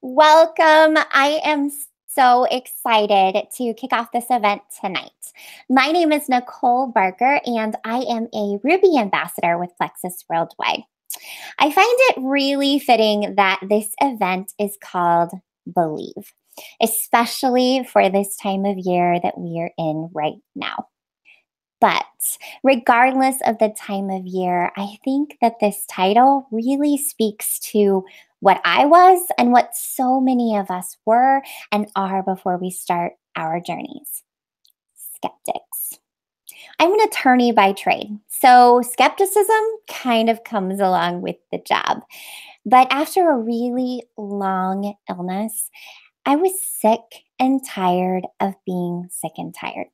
Welcome. I am so excited to kick off this event tonight. My name is Nicole Barker, and I am a Ruby ambassador with Plexus Worldwide. I find it really fitting that this event is called Believe, especially for this time of year that we are in right now. But regardless of the time of year, I think that this title really speaks to what I was and what so many of us were and are before we start our journeys. Skeptics. I'm an attorney by trade, so skepticism kind of comes along with the job. But after a really long illness, I was sick and tired of being sick and tired.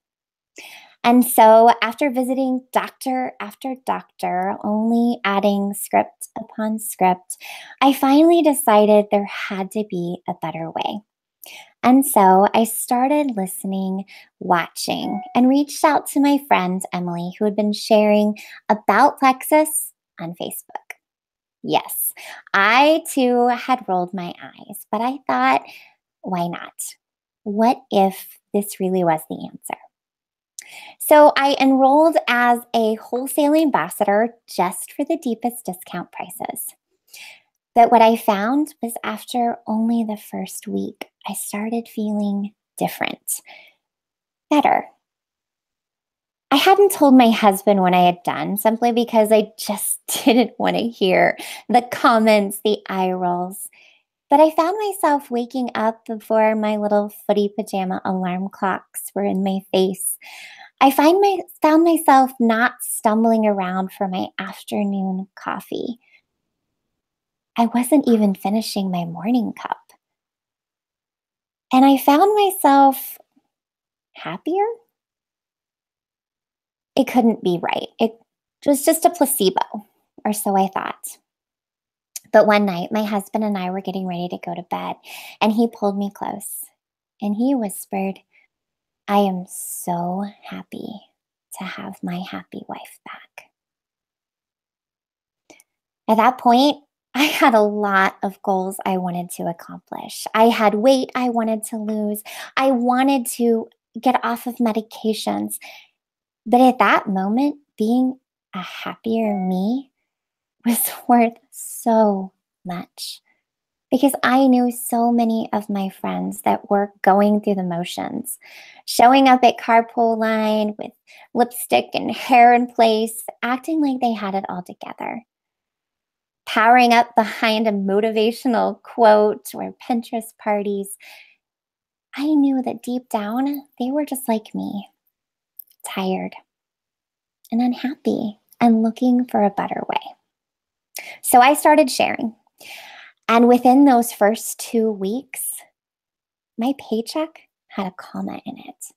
And so, after visiting doctor after doctor, only adding script upon script, I finally decided there had to be a better way. And so, I started listening, watching, and reached out to my friend Emily, who had been sharing about Plexus on Facebook. Yes, I too had rolled my eyes, but I thought, why not? What if this really was the answer? So I enrolled as a wholesale ambassador just for the deepest discount prices. But what I found was after only the first week, I started feeling different, better. I hadn't told my husband what I had done simply because I just didn't want to hear the comments, the eye rolls. But I found myself waking up before my little footy pajama alarm clocks were in my face. Found myself not stumbling around for my afternoon coffee. I wasn't even finishing my morning cup. And I found myself happier. It couldn't be right. It was just a placebo, or so I thought. But one night, my husband and I were getting ready to go to bed, and he pulled me close, and he whispered, "I am so happy to have my happy wife back." At that point, I had a lot of goals I wanted to accomplish. I had weight I wanted to lose. I wanted to get off of medications. But at that moment, being a happier me was worth so much because I knew so many of my friends that were going through the motions, showing up at carpool line with lipstick and hair in place, acting like they had it all together, powering up behind a motivational quote or Pinterest parties. I knew that deep down, they were just like me, tired and unhappy and looking for a better way. So I started sharing. And within those first 2 weeks, my paycheck had a comma in it.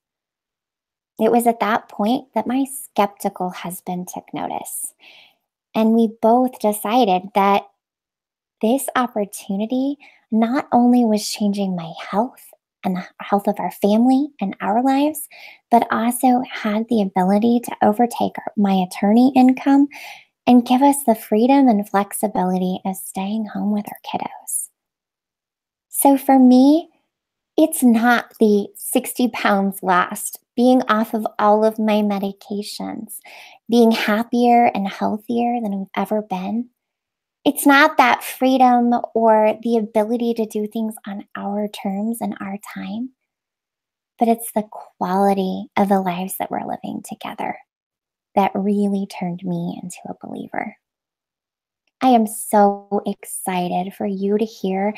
It was at that point that my skeptical husband took notice. And we both decided that this opportunity not only was changing my health and the health of our family and our lives, but also had the ability to overtake my attorney income and give us the freedom and flexibility of staying home with our kiddos. So for me, it's not the 60 pounds lost, being off of all of my medications, being happier and healthier than we've ever been. It's not that freedom or the ability to do things on our terms and our time, but it's the quality of the lives that we're living together that really turned me into a believer. I am so excited for you to hear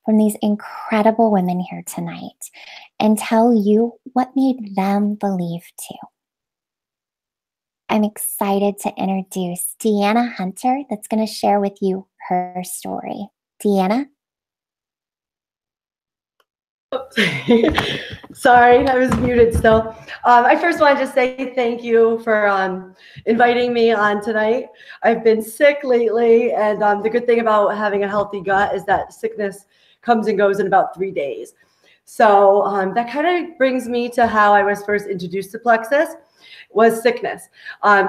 from these incredible women here tonight and tell you what made them believe too. I'm excited to introduce Deanna Hunter that's going to share with you her story. Deanna? Sorry, I was muted still. I first want to just say thank you for inviting me on tonight. I've been sick lately, and the good thing about having a healthy gut is that sickness comes and goes in about 3 days. So that kind of brings me to how I was first introduced to Plexus. was sickness.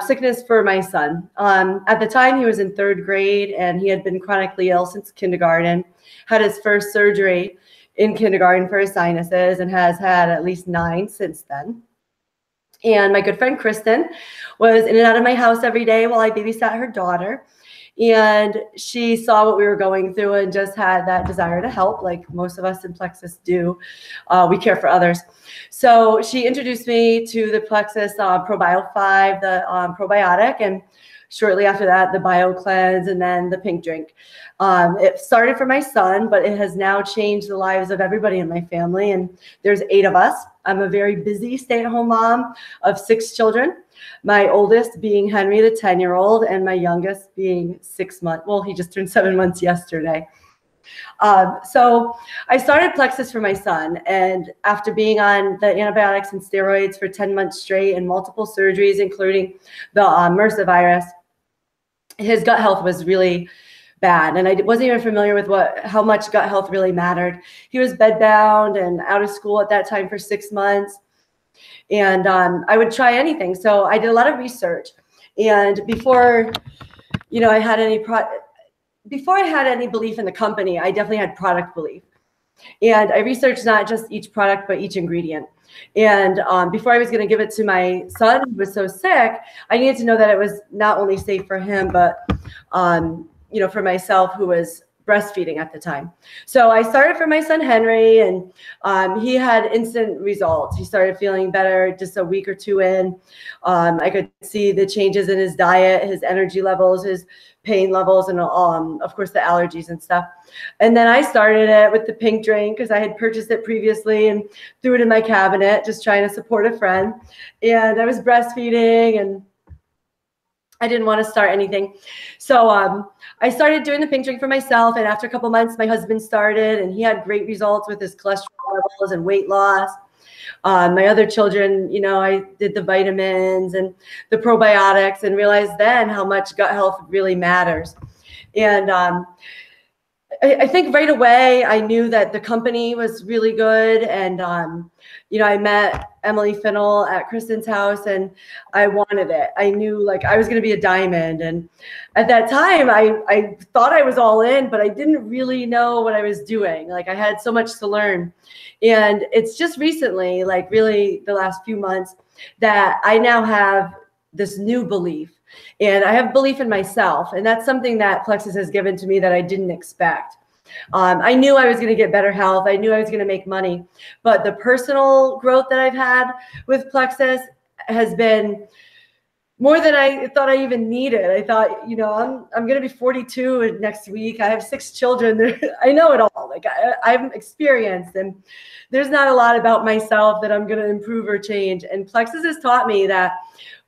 Sickness for my son. At the time, he was in 3rd grade, and he had been chronically ill since kindergarten, had his first surgery in kindergarten for his sinuses, and has had at least 9 since then. And my good friend Kristen was in and out of my house every day while I babysat her daughter. And she saw what we were going through and just had that desire to help, like most of us in Plexus do. We care for others. So she introduced me to the Plexus ProBio 5, the probiotic, and shortly after that, the Bio Cleanse, and then the pink drink. It started for my son, but it has now changed the lives of everybody in my family. And there's 8 of us. I'm a very busy stay-at-home mom of 6 children. My oldest being Henry, the 10-year-old, and my youngest being 6 months. Well, he just turned 7 months yesterday. So I started Plexus for my son. And after being on the antibiotics and steroids for 10 months straight and multiple surgeries, including the MRSA virus, his gut health was really bad. And I wasn't even familiar with how much gut health really mattered. He was bedbound and out of school at that time for 6 months. And I would try anything. So I did a lot of research. And before, I had any belief in the company, I definitely had product belief. And I researched not just each product, but each ingredient. And before I was going to give it to my son, who was so sick, I needed to know that it was not only safe for him, but for myself, who was breastfeeding at the time. So I started for my son Henry, and he had instant results. He started feeling better just a week or 2 in. I could see the changes in his diet, his energy levels, his pain levels, and of course the allergies and stuff. And then I started it with the pink drink because I had purchased it previously and threw it in my cabinet, just trying to support a friend. And I was breastfeeding, and I didn't want to start anything. So I started doing the pink drink for myself. And after a couple months, my husband started, and he had great results with his cholesterol levels and weight loss. My other children, I did the vitamins and the probiotics and realized then how much gut health really matters. And I think right away I knew that the company was really good. And, I met Emily Finnell at Kristen's house, and I wanted it. I knew I was going to be a diamond. And at that time, I thought I was all in, but I didn't really know what I was doing. I had so much to learn. And it's just recently, really the last few months, that I now have this new belief. And I have belief in myself. And that's something that Plexus has given to me that I didn't expect. I knew I was going to get better health. I knew I was going to make money. But the personal growth that I've had with Plexus has been more than I thought I even needed. I thought, I'm going to be 42 next week. I have 6 children. I know it all. I'm experienced, and there's not a lot about myself that I'm going to improve or change. And Plexus has taught me that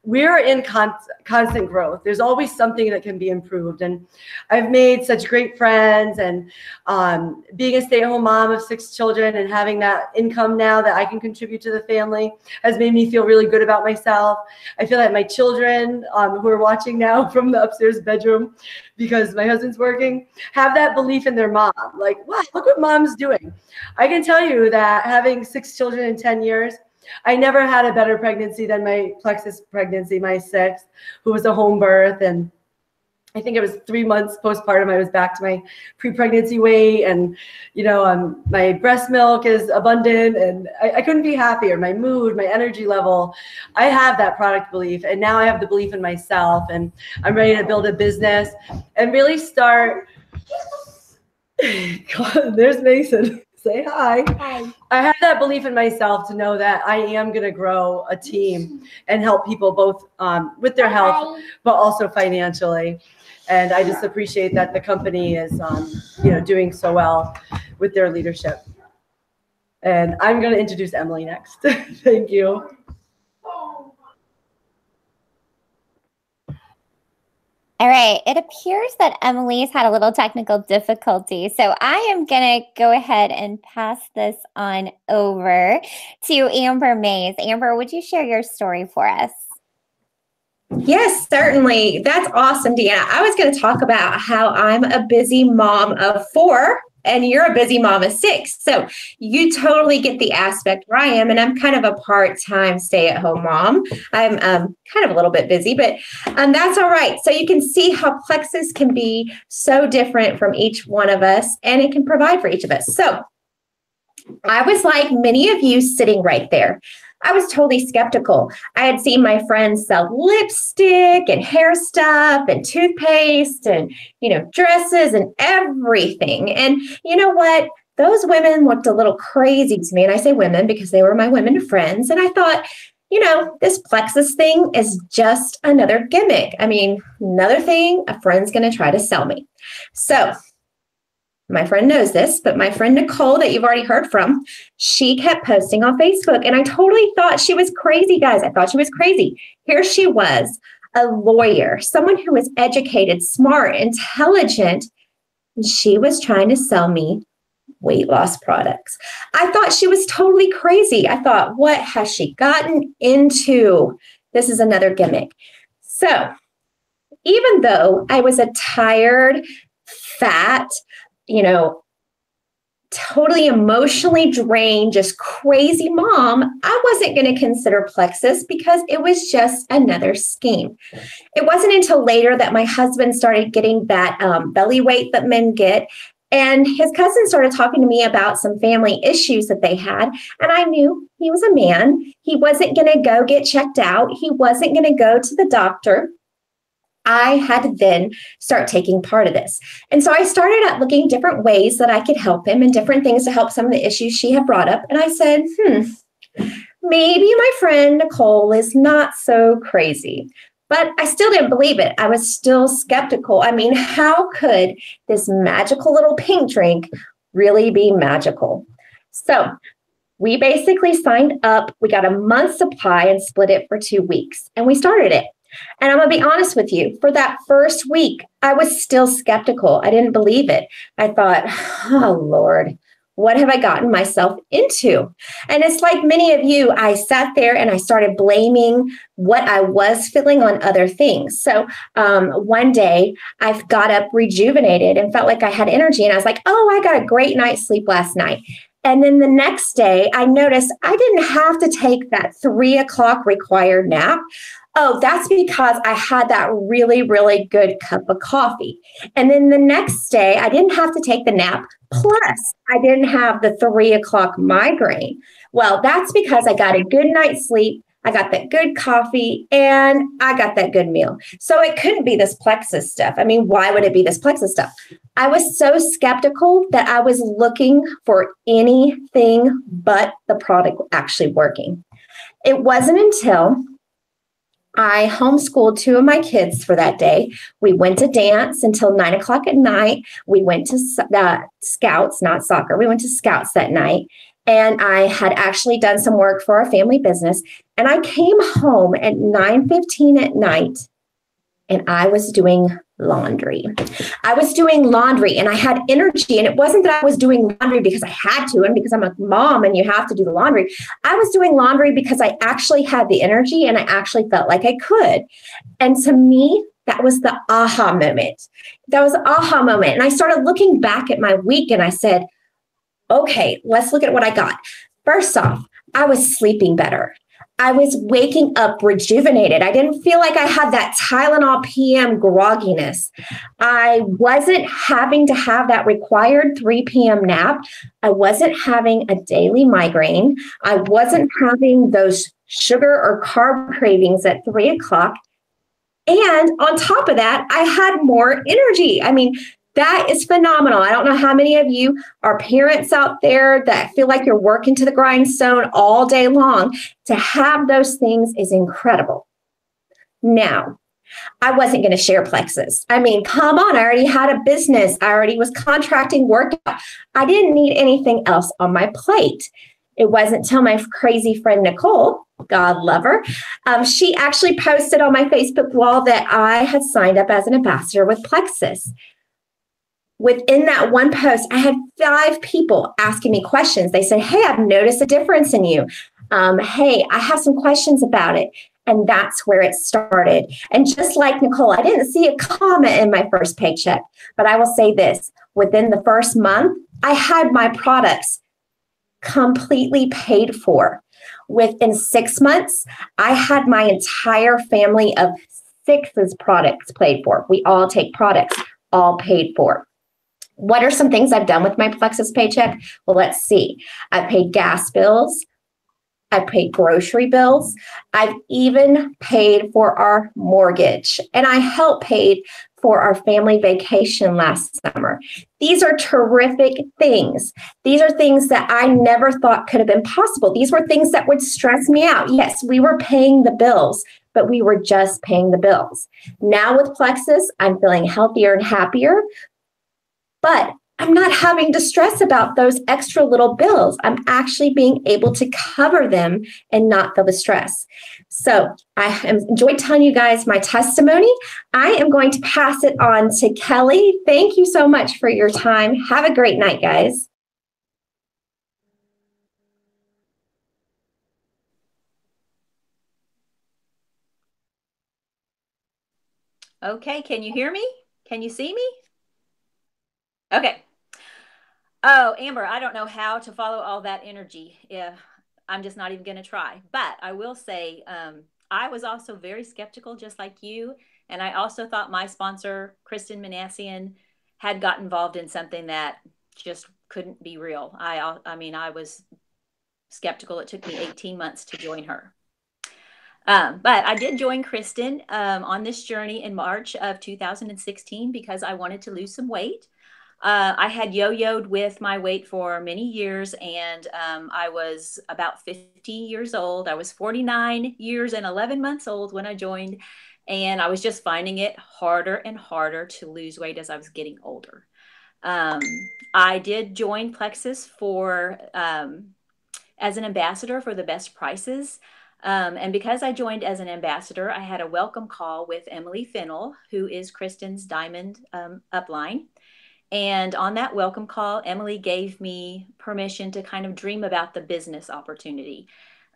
we're in constant growth. There's always something that can be improved. And I've made such great friends, and being a stay-at-home mom of 6 children and having that income now that I can contribute to the family has made me feel really good about myself. I feel that my children who are watching now from the upstairs bedroom, because my husband's working, have that belief in their mom. Wow, look what mom's doing. I can tell you that having 6 children in 10 years, I never had a better pregnancy than my Plexus pregnancy, my 6th, who was a home birth. And I think it was 3 months postpartum, I was back to my pre-pregnancy weight. And, my breast milk is abundant, and I couldn't be happier. My mood, my energy level, I have that product belief. And now I have the belief in myself, and I'm ready to build a business and really start. God, there's Mason. Say hi. Hi. I have that belief in myself to know that I am going to grow a team and help people both with their health, but also financially. And I just appreciate that the company is, doing so well with their leadership. And I'm going to introduce Emily next. Thank you. All right, it appears that Emily's had a little technical difficulty, so I am going to go ahead and pass this on over to Amber Mays. Amber, would you share your story for us? Yes, certainly. That's awesome, Deanna. I was going to talk about how I'm a busy mom of 4 and you're a busy mom of 6. So you totally get the aspect where I am. And I'm kind of a part-time stay-at-home mom. I'm kind of a little bit busy, but that's all right. So you can see how Plexus can be so different from each one of us, and it can provide for each of us. So I was like many of you sitting right there. I was totally skeptical. I had seen my friends sell lipstick and hair stuff and toothpaste and, dresses and everything. And you know what? Those women looked a little crazy to me. And I say women because they were my women friends. And I thought, this Plexus thing is just another gimmick. I mean, another thing a friend's going to try to sell me. So my friend knows this, but my friend Nicole that you've already heard from, she kept posting on Facebook, and I totally thought she was crazy, guys. I thought she was crazy. Here she was, a lawyer, someone who was educated, smart, intelligent, and she was trying to sell me weight loss products. I thought she was totally crazy. I thought, what has she gotten into? This is another gimmick. So even though I was a tired, fat, totally emotionally drained, just crazy mom, I wasn't going to consider Plexus because it was just another scheme. It wasn't until later that my husband started getting that belly weight that men get. And his cousin started talking to me about some family issues that they had. And I knew he was a man. He wasn't going to go get checked out. He wasn't going to go to the doctor. I had to then start taking part of this. And so I started at looking different ways that I could help him and different things to help some of the issues she had brought up. And I said, maybe my friend Nicole is not so crazy. But I still didn't believe it. I was still skeptical. I mean, how could this magical little pink drink really be magical? So we basically signed up. We got a month's supply and split it for 2 weeks. And we started it. And I'm going to be honest with you, for that first week, I was still skeptical. I didn't believe it. I thought, oh, Lord, what have I gotten myself into? And it's like many of you, I sat there and I started blaming what I was feeling on other things. So one day I got up rejuvenated and felt like I had energy. And I was like, oh, I got a great night's sleep last night. And then the next day I noticed I didn't have to take that 3 o'clock required nap. Oh, that's because I had that really, really good cup of coffee. And then the next day, I didn't have to take the nap. Plus, I didn't have the 3 o'clock migraine. Well, that's because I got a good night's sleep. I got that good coffee and I got that good meal. So it couldn't be this Plexus stuff. I mean, why would it be this Plexus stuff? I was so skeptical that I was looking for anything but the product actually working. It wasn't until I homeschooled 2 of my kids for that day. We went to dance until 9 o'clock at night. We went to Scouts, not soccer. We went to Scouts that night. And I had actually done some work for our family business. And I came home at 9:15 at night and I was doing laundry. I was doing laundry and I had energy. And it wasn't that I was doing laundry because I had to and because I'm a mom and you have to do the laundry. I was doing laundry because I actually had the energy and I actually felt like I could. And to me, that was the aha moment. That was the aha moment. And I started looking back at my week and I said, okay, let's look at what I got. First off, I was sleeping better. I was waking up rejuvenated. I didn't feel like I had that Tylenol PM grogginess. I wasn't having to have that required 3 p.m. nap. I wasn't having a daily migraine. I wasn't having those sugar or carb cravings at 3 o'clock. And on top of that, I had more energy. I mean, that is phenomenal. I don't know how many of you are parents out there that feel like you're working to the grindstone all day long. To have those things is incredible. Now, I wasn't going to share Plexus. I mean, come on. I already had a business. I already was contracting workout. I didn't need anything else on my plate. It wasn't until my crazy friend Nicole, God love her, she actually posted on my Facebook wall that I had signed up as an ambassador with Plexus. Within that one post, I had 5 people asking me questions. They said, hey, I've noticed a difference in you. Hey, I have some questions about it. And that's where it started. And just like Nicole, I didn't see a comment in my first paycheck. But I will say this, within the first month, I had my products completely paid for. Within 6 months, I had my entire family of six's products paid for. We all take products, all paid for. What are some things I've done with my Plexus paycheck? Well, let's see. I paid gas bills. I paid grocery bills. I've even paid for our mortgage, and I helped paid for our family vacation last summer. These are terrific things. These are things that I never thought could have been possible. These were things that would stress me out. Yes, we were paying the bills, but we were just paying the bills. Now with Plexus, I'm feeling healthier and happier, but I'm not having to stress about those extra little bills. I'm actually being able to cover them and not feel the stress. So I enjoyed telling you guys my testimony. I am going to pass it on to Kelly. Thank you so much for your time. Have a great night, guys. Okay, can you hear me? Can you see me? Okay. Oh, Amber, I don't know how to follow all that energy. Yeah, I'm just not even going to try. But I will say, I was also very skeptical, just like you. And I also thought my sponsor, Kristen Manassian, had got involved in something that just couldn't be real. I mean, I was skeptical. It took me 18 months to join her. But I did join Kristen on this journey in March of 2016 because I wanted to lose some weight. I had yo-yoed with my weight for many years, and I was about 50 years old. I was 49 years and 11 months old when I joined, and I was just finding it harder and harder to lose weight as I was getting older. I did join Plexus for as an ambassador for the best prices. And because I joined as an ambassador, I had a welcome call with Emily Fennell, who is Kristen's Diamond upline. And on that welcome call, Emily gave me permission to kind of dream about the business opportunity.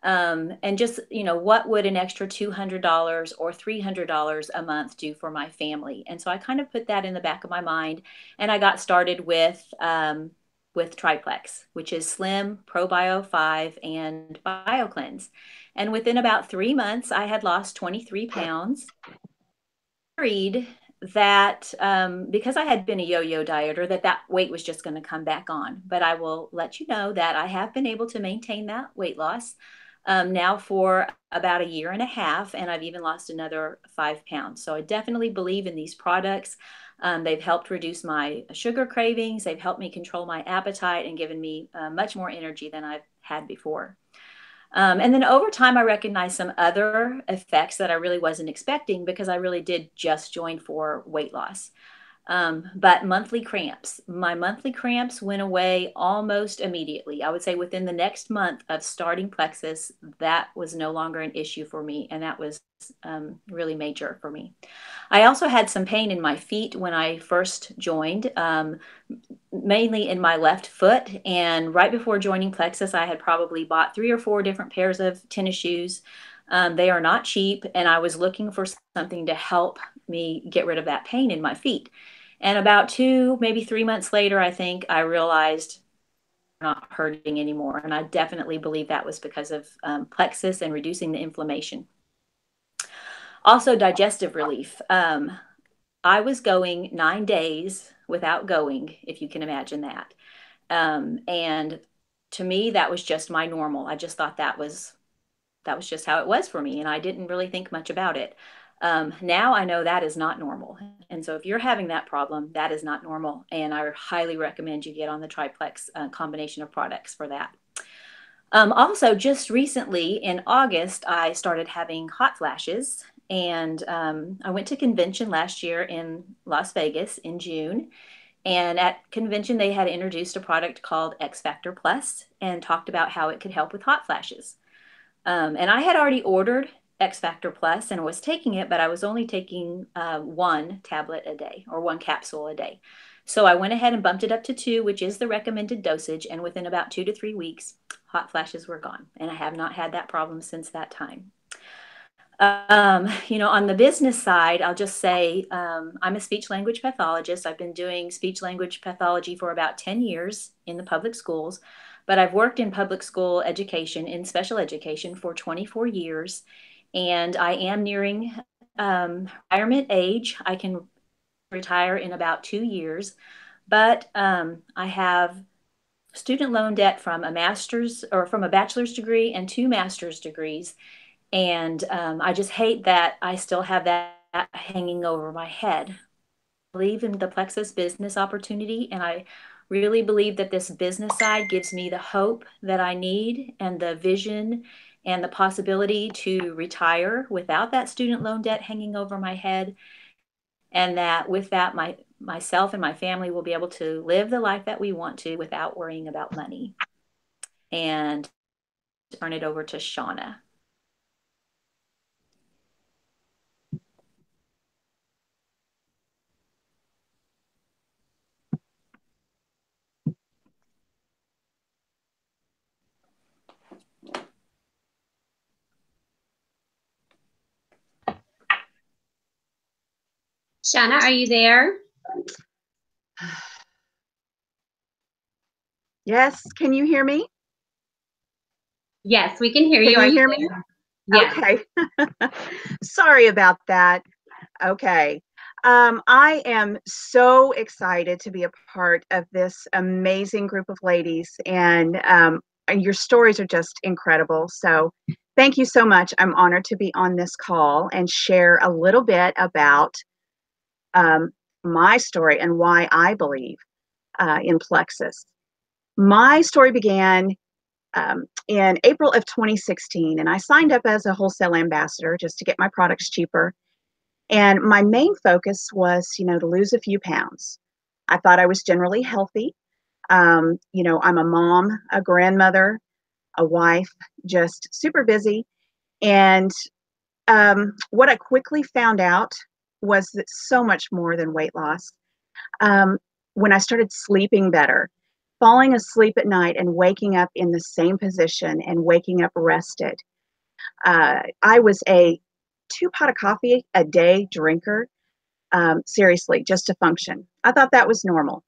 And just, what would an extra $200 or $300 a month do for my family? And so I kind of put that in the back of my mind. And I got started with Triplex, which is Slim, ProBio 5, and BioCleanse. And within about 3 months, I had lost 23 pounds. Worried that because I had been a yo-yo dieter, that weight was just going to come back on. But I will let you know that I have been able to maintain that weight loss now for about a year and a half, and I've even lost another 5 pounds. So I definitely believe in these products. They've helped reduce my sugar cravings. They've helped me control my appetite and given me much more energy than I've had before. And then over time, I recognized some other effects that I really wasn't expecting because I really did just join for weight loss. But monthly cramps, my monthly cramps went away almost immediately. I would say within the next month of starting Plexus, that was no longer an issue for me. And that was really major for me. I also had some pain in my feet when I first joined, mainly in my left foot. And right before joining Plexus, I had probably bought 3 or 4 different pairs of tennis shoes. They are not cheap. And I was looking for something to help me get rid of that pain in my feet. And about 2, maybe 3 months later, I think I realized I'm not hurting anymore. And I definitely believe that was because of Plexus and reducing the inflammation. Also, digestive relief. I was going 9 days without going, if you can imagine that. And to me, that was just my normal. I just thought that was just how it was for me. And I didn't really think much about it. Now I know that is not normal. And so if you're having that problem, that is not normal. And I highly recommend you get on the Triplex combination of products for that. Also, just recently in August, I started having hot flashes. And I went to convention last year in Las Vegas in June. And at convention, they had introduced a product called X Factor Plus and talked about how it could help with hot flashes. And I had already ordered X Factor Plus and was taking it, but I was only taking 1 tablet a day or 1 capsule a day. So I went ahead and bumped it up to 2, which is the recommended dosage. And within about 2 to 3 weeks, hot flashes were gone. And I have not had that problem since that time. On the business side, I'll just say I'm a speech language pathologist. I've been doing speech language pathology for about 10 years in the public schools, but I've worked in public school education, in special education for 24 years. And I am nearing retirement age. I can retire in about 2 years, but I have student loan debt from a master's or from a bachelor's degree and 2 master's degrees. And I just hate that I still have that hanging over my head. I believe in the Plexus business opportunity, and I really believe that this business side gives me the hope that I need and the vision and the possibility to retire without that student loan debt hanging over my head. And that with that, myself and my family will be able to live the life that we want to without worrying about money. And turn it over to Shauna. Shauna, are you there? Yes, can you hear me? Yes, we can hear you. Can you hear me? Yes. Okay. Sorry about that. Okay. I am so excited to be a part of this amazing group of ladies, and your stories are just incredible. So thank you so much. I'm honored to be on this call and share a little bit about my story and why I believe in Plexus. My story began in April of 2016, and I signed up as a wholesale ambassador just to get my products cheaper. And my main focus was, to lose a few pounds. I thought I was generally healthy. I'm a mom, a grandmother, a wife, just super busy. And what I quickly found out was that so much more than weight loss. When I started sleeping better, falling asleep at night and waking up in the same position and waking up rested. I was a 2 pot of coffee a day drinker, seriously, just to function. I thought that was normal.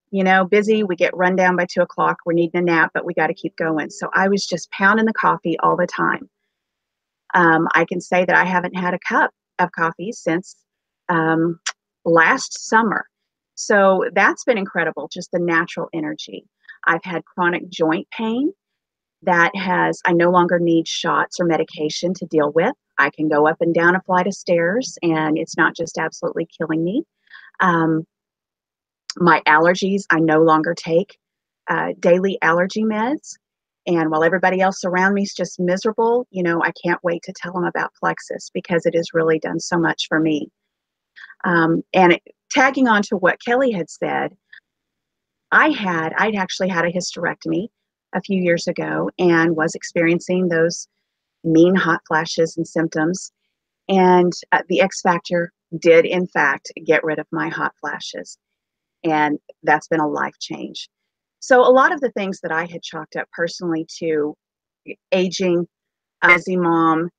Busy, we get run down by 2 o'clock, we're needing a nap, but we got to keep going. So I was just pounding the coffee all the time. I can say that I haven't had a cup of coffee since last summer. So that's been incredible, just the natural energy. I've had chronic joint pain I no longer need shots or medication to deal with. I can go up and down a flight of stairs and it's not just absolutely killing me. My allergies, I no longer take daily allergy meds. And while everybody else around me is just miserable, I can't wait to tell them about Plexus because it has really done so much for me. Tagging on to what Kelly had said, I'd actually had a hysterectomy a few years ago and was experiencing those mean hot flashes and symptoms. And the X Factor did, in fact, get rid of my hot flashes. And that's been a life change. So a lot of the things that I had chalked up personally to aging, as a mom,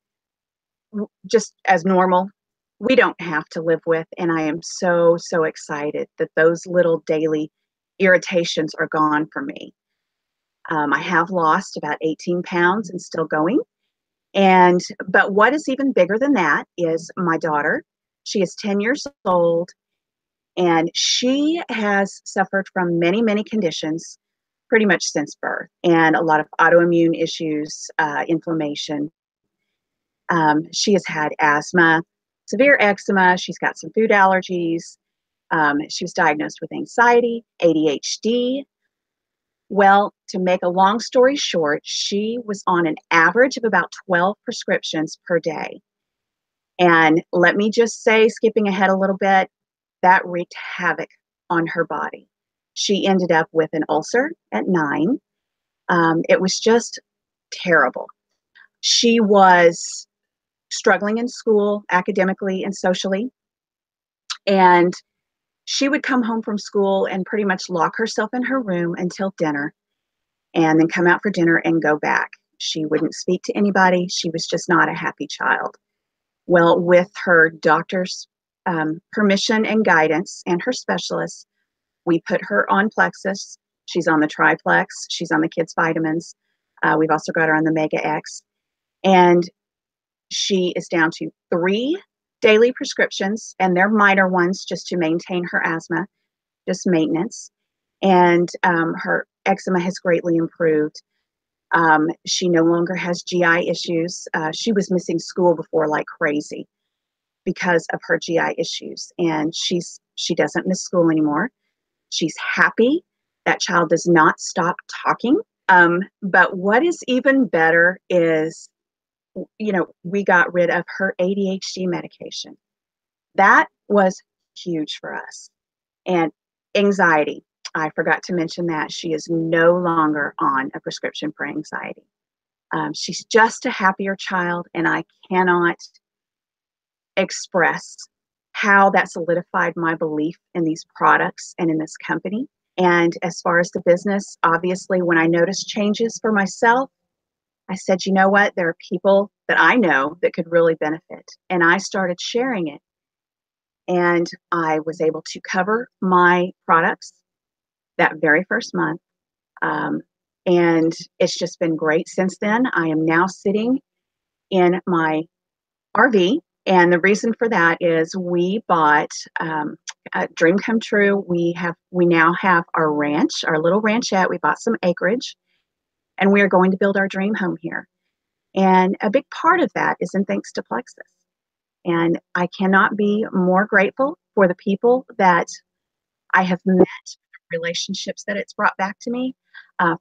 just as normal, we don't have to live with. And I am so, so excited that those little daily irritations are gone for me. I have lost about 18 pounds and still going. But what is even bigger than that is my daughter. She is 10 years old and she has suffered from many, many conditions pretty much since birth and a lot of autoimmune issues, inflammation. She has had asthma, severe eczema. She's got some food allergies. She was diagnosed with anxiety, ADHD. Well, to make a long story short, she was on an average of about 12 prescriptions per day. And let me just say, skipping ahead a little bit, that wreaked havoc on her body. She ended up with an ulcer at 9. It was just terrible. She was struggling in school, academically and socially. And she would come home from school and pretty much lock herself in her room until dinner and then come out for dinner and go back. She wouldn't speak to anybody. She was just not a happy child. Well, with her doctor's permission and guidance and her specialist, we put her on Plexus. She's on the Triplex. She's on the kids' vitamins. We've also got her on the Mega X. And she is down to 3 daily prescriptions, and they're minor ones just to maintain her asthma, just maintenance. And her eczema has greatly improved. She no longer has GI issues. She was missing school before like crazy because of her GI issues, and she doesn't miss school anymore. She's happy. That child does not stop talking. But what is even better is, we got rid of her ADHD medication. That was huge for us. And anxiety. I forgot to mention that she is no longer on a prescription for anxiety. She's just a happier child, and I cannot express how that solidified my belief in these products and in this company. And as far as the business, obviously, when I noticed changes for myself, I said, you know what? There are people that I know that could really benefit. And I started sharing it. And I was able to cover my products that very first month. And it's just been great since then. I am now sitting in my RV. And the reason for that is we bought a dream come true. We now have our ranch, our little ranchette. We bought some acreage, and we are going to build our dream home here. And a big part of that is in thanks to Plexus. And I cannot be more grateful for the people that I have met, relationships that it's brought back to me,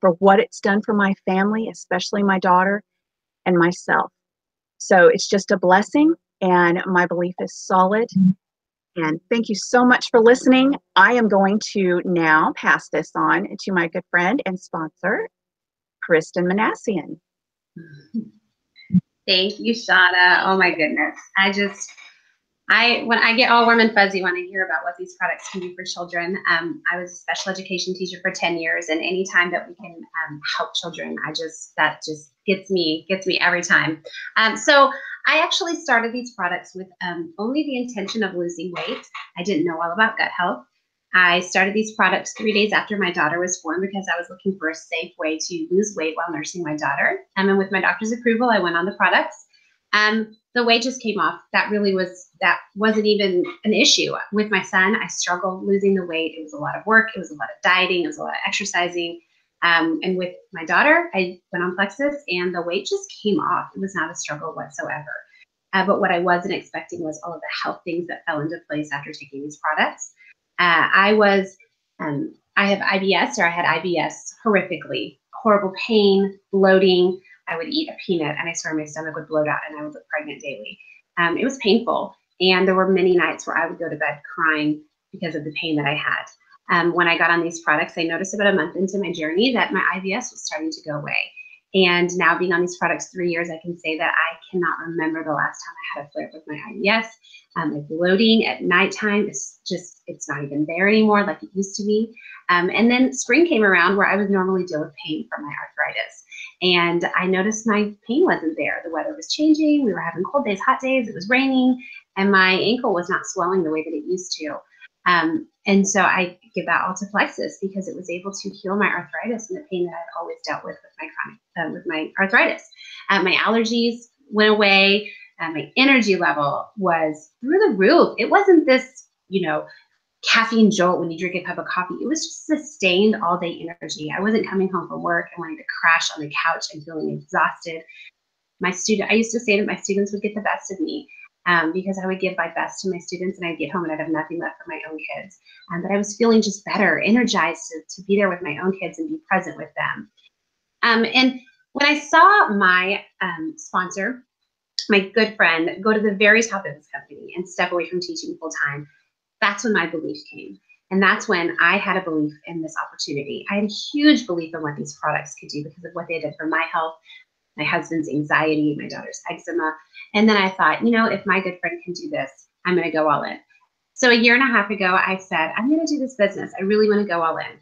for what it's done for my family, especially my daughter and myself. So it's just a blessing, and my belief is solid. And thank you so much for listening. I am going to now pass this on to my good friend and sponsor, Kristen Manassian. Thank you, Shauna. Oh my goodness. When I get all warm and fuzzy when I hear about what these products can do for children. I was a special education teacher for 10 years, and anytime that we can help children, that just gets me every time. So I actually started these products with only the intention of losing weight. I didn't know all about gut health. I started these products 3 days after my daughter was born because I was looking for a safe way to lose weight while nursing my daughter. And with my doctor's approval, I went on the products. The weight just came off. That wasn't even an issue. With my son, I struggled losing the weight. It was a lot of work. It was a lot of dieting. It was a lot of exercising. And with my daughter, I went on Plexus, and the weight just came off. It was not a struggle whatsoever. But what I wasn't expecting was all of the health things that fell into place after taking these products. I have IBS, or I had IBS horrifically, horrible pain, bloating. I would eat a peanut and I swear my stomach would bloat out and I would look pregnant daily. It was painful. And there were many nights where I would go to bed crying because of the pain that I had. When I got on these products, I noticed about a month into my journey that my IBS was starting to go away. And now being on these products 3 years, I can say that I cannot remember the last time I had a flare up with my IBS. My bloating at nighttime is it's not even there anymore like it used to be. And then spring came around where I would normally deal with pain from my arthritis. And I noticed my pain wasn't there. The weather was changing. We were having cold days, hot days. It was raining. And my ankle was not swelling the way that it used to. And so I give that all to Plexus because it was able to heal my arthritis and the pain that I'd always dealt with with my arthritis. My allergies went away. My energy level was through the roof. It wasn't this, caffeine jolt when you drink a cup of coffee. It was just sustained all day energy. I wasn't coming home from work and wanting to crash on the couch and feeling exhausted. I used to say that my students would get the best of me because I would give my best to my students and I'd get home and I'd have nothing left for my own kids. But I was feeling just better, energized to be there with my own kids and be present with them. And when I saw my sponsor, my good friend, go to the very top of this company and step away from teaching full time, that's when my belief came. And that's when I had a belief in this opportunity. I had a huge belief in what these products could do because of what they did for my health, my husband's anxiety, my daughter's eczema. And then I thought, if my good friend can do this, I'm going to go all in. So 1.5 years ago, I said, I'm going to do this business. I really want to go all in.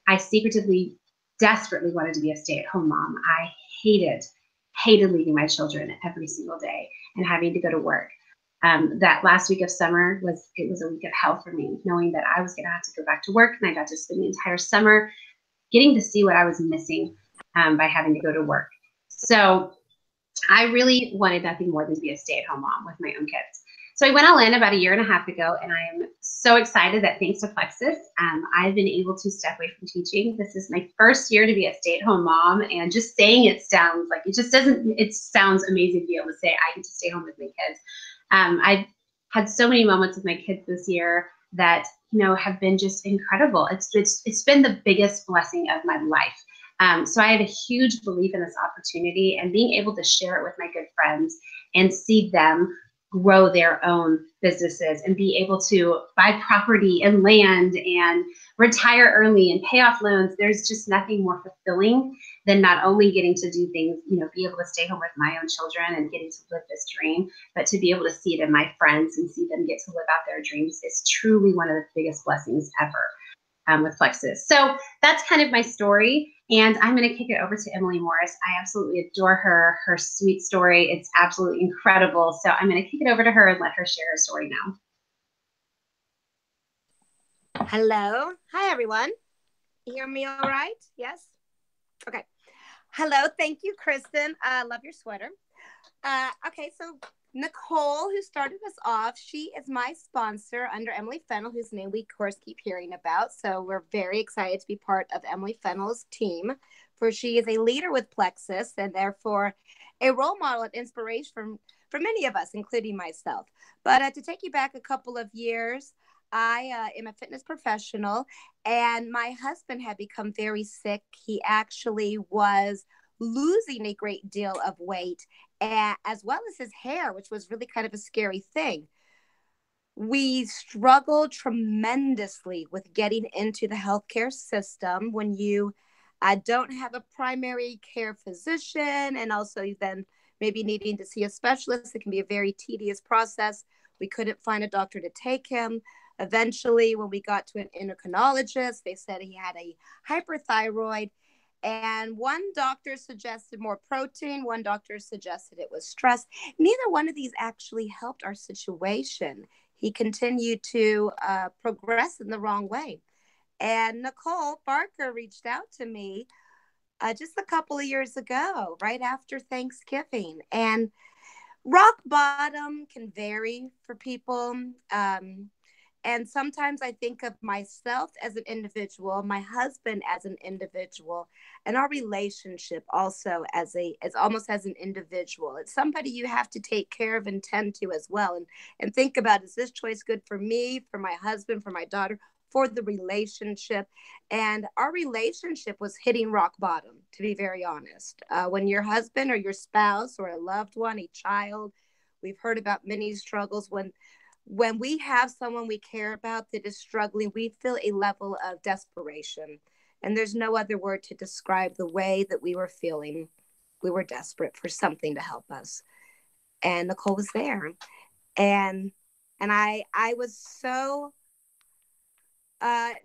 I secretively, desperately wanted to be a stay-at-home mom. I hated leaving my children every single day and having to go to work. That last week of summer was a week of hell for me, knowing that I was going to have to go back to work, and I got to spend the entire summer getting to see what I was missing by having to go to work. So I really wanted nothing more than to be a stay-at-home mom with my own kids. So I went all in about a year and a half ago, and I am so excited that thanks to Plexus, I've been able to step away from teaching. This is my first year to be a stay-at-home mom, and just saying it sounds like it sounds amazing to be able to say I get to stay home with my kids. I've had so many moments with my kids this year that, have been just incredible. It's been the biggest blessing of my life. So I have a huge belief in this opportunity, and being able to share it with my good friends and see them grow their own businesses and be able to buy property and land and retire early and pay off loans. There's just nothing more fulfilling than not only getting to do things, be able to stay home with my own children and getting to live this dream, but to be able to see it in my friends and see them get to live out their dreams is truly one of the biggest blessings ever with Plexus. So that's kind of my story. And I'm going to kick it over to Emily Morris. I absolutely adore her sweet story. It's absolutely incredible. So I'm going to kick it over to her and let her share her story now. Hello. Hi, everyone. You hear me all right? Yes? Okay. Hello. Thank you, Kristen. I love your sweater. Okay, so Nicole, who started us off, she is my sponsor under Emily Fennell, whose name we, of course, keep hearing about. So we're very excited to be part of Emily Fennell's team, for she is a leader with Plexus and therefore a role model and inspiration for many of us, including myself. But to take you back a couple of years, I am a fitness professional, and my husband had become very sick. He actually was losing a great deal of weight, as well as his hair, which was really kind of a scary thing. We struggled tremendously with getting into the healthcare system when you don't have a primary care physician, and also then maybe needing to see a specialist. It can be a very tedious process. We couldn't find a doctor to take him. Eventually, when we got to an endocrinologist, they said he had a hyperthyroid. And one doctor suggested more protein. One doctor suggested it was stress. Neither one of these actually helped our situation. He continued to progress in the wrong way. And Nicole Barker reached out to me just a couple of years ago, right after Thanksgiving. And rock bottom can vary for people. And sometimes I think of myself as an individual, my husband as an individual, and our relationship also as almost as an individual. It's somebody you have to take care of and tend to as well. And think about, is this choice good for me, for my husband, for my daughter, for the relationship? And our relationship was hitting rock bottom, to be very honest. When your husband or your spouse or a loved one, a child, we've heard about many struggles. When we have someone we care about that is struggling, we feel a level of desperation. And there's no other word to describe the way that we were feeling. We were desperate for something to help us. And Nicole was there. And I was so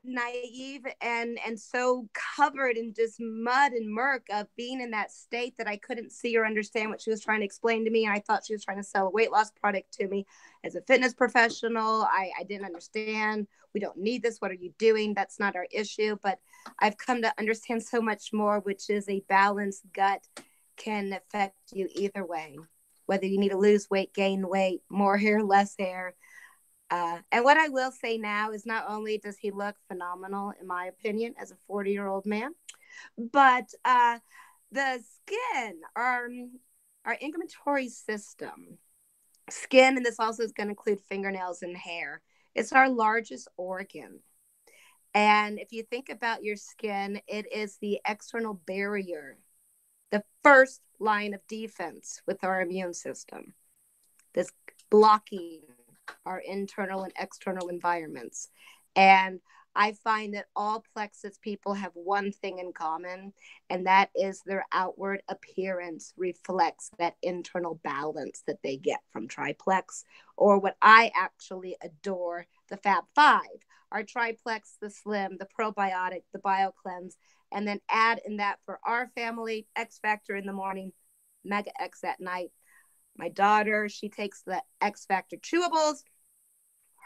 naive and so covered in just mud and murk of being in that state that I couldn't see or understand what she was trying to explain to me. And I thought she was trying to sell a weight loss product to me. As a fitness professional, I didn't understand. We don't need this. What are you doing? That's not our issue. But I've come to understand so much more, which is a balanced gut can affect you either way, whether you need to lose weight, gain weight, more hair, less hair. And what I will say now is, not only does he look phenomenal, in my opinion, as a 40-year-old man, but the skin, our integumentary system, skin, and this also is going to include fingernails and hair, it's our largest organ. And if you think about your skin, it is the external barrier, the first line of defense with our immune system, this blocking our internal and external environments. And I find that all Plexus people have one thing in common, and that is their outward appearance reflects that internal balance that they get from Triplex, or what I actually adore, the Fab Five, our Triplex, the Slim, the Probiotic, the BioCleanse, and then add in that for our family, X Factor in the morning, Mega X at night, My daughter, she takes the X Factor chewables.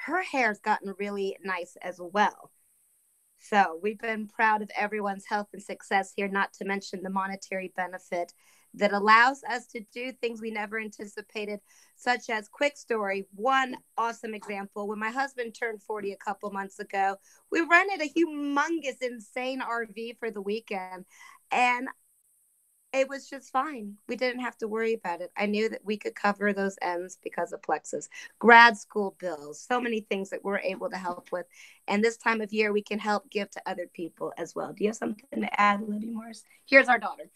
Her hair's gotten really nice as well. So we've been proud of everyone's health and success here, not to mention the monetary benefit that allows us to do things we never anticipated, such as quick story. One awesome example, when my husband turned 40 a couple months ago, we rented a humongous, insane RV for the weekend, and it was just fine. We didn't have to worry about it. I knew that we could cover those ends because of Plexus. Grad school bills, so many things that we're able to help with. And this time of year, we can help give to other people as well. Do you have something to add, Libby Morris? Here's our daughter.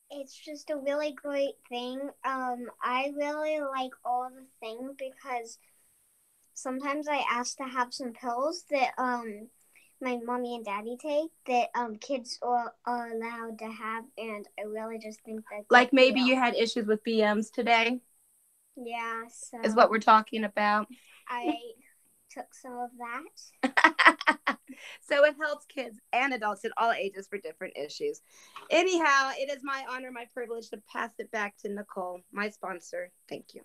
It's just a really great thing. I really like all the things because sometimes I ask to have some pills that my mommy and daddy take that kids are allowed to have, and I really just think that like maybe you had issues with BMs today. Yeah, so is what we're talking about. I took some of that. So it helps kids and adults at all ages for different issues. Anyhow, it is my honor, my privilege to pass it back to Nicole, my sponsor. Thank you.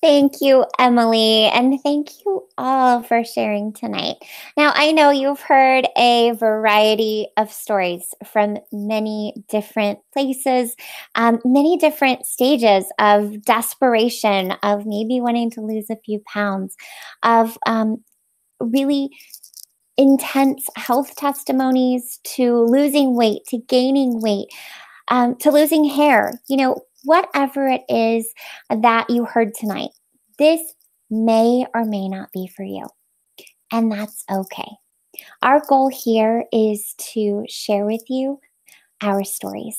Thank you, Emily, and thank you all for sharing tonight. Now, I know you've heard a variety of stories from many different places, many different stages of desperation, of maybe wanting to lose a few pounds, of really intense health testimonies, to losing weight, to gaining weight, to losing hair. Whatever it is that you heard tonight, this may or may not be for you, and that's okay. Our goal here is to share with you our stories,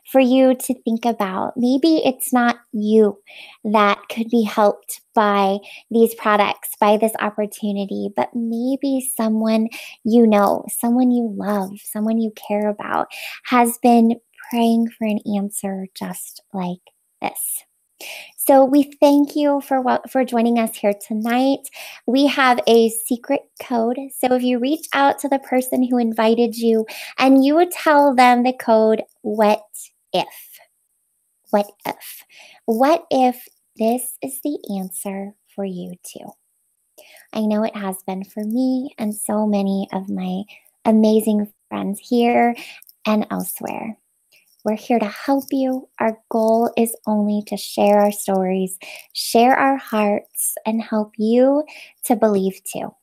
for you to think about. Maybe it's not you that could be helped by these products, by this opportunity, but maybe someone you know, someone you love, someone you care about has been praying for an answer just like this. So we thank you for joining us here tonight. We have a secret code. So if you reach out to the person who invited you and you would tell them the code, what if? What if? What if this is the answer for you too? I know it has been for me and so many of my amazing friends here and elsewhere. We're here to help you. Our goal is only to share our stories, share our hearts, and help you to believe too.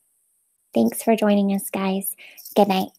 Thanks for joining us, guys. Good night.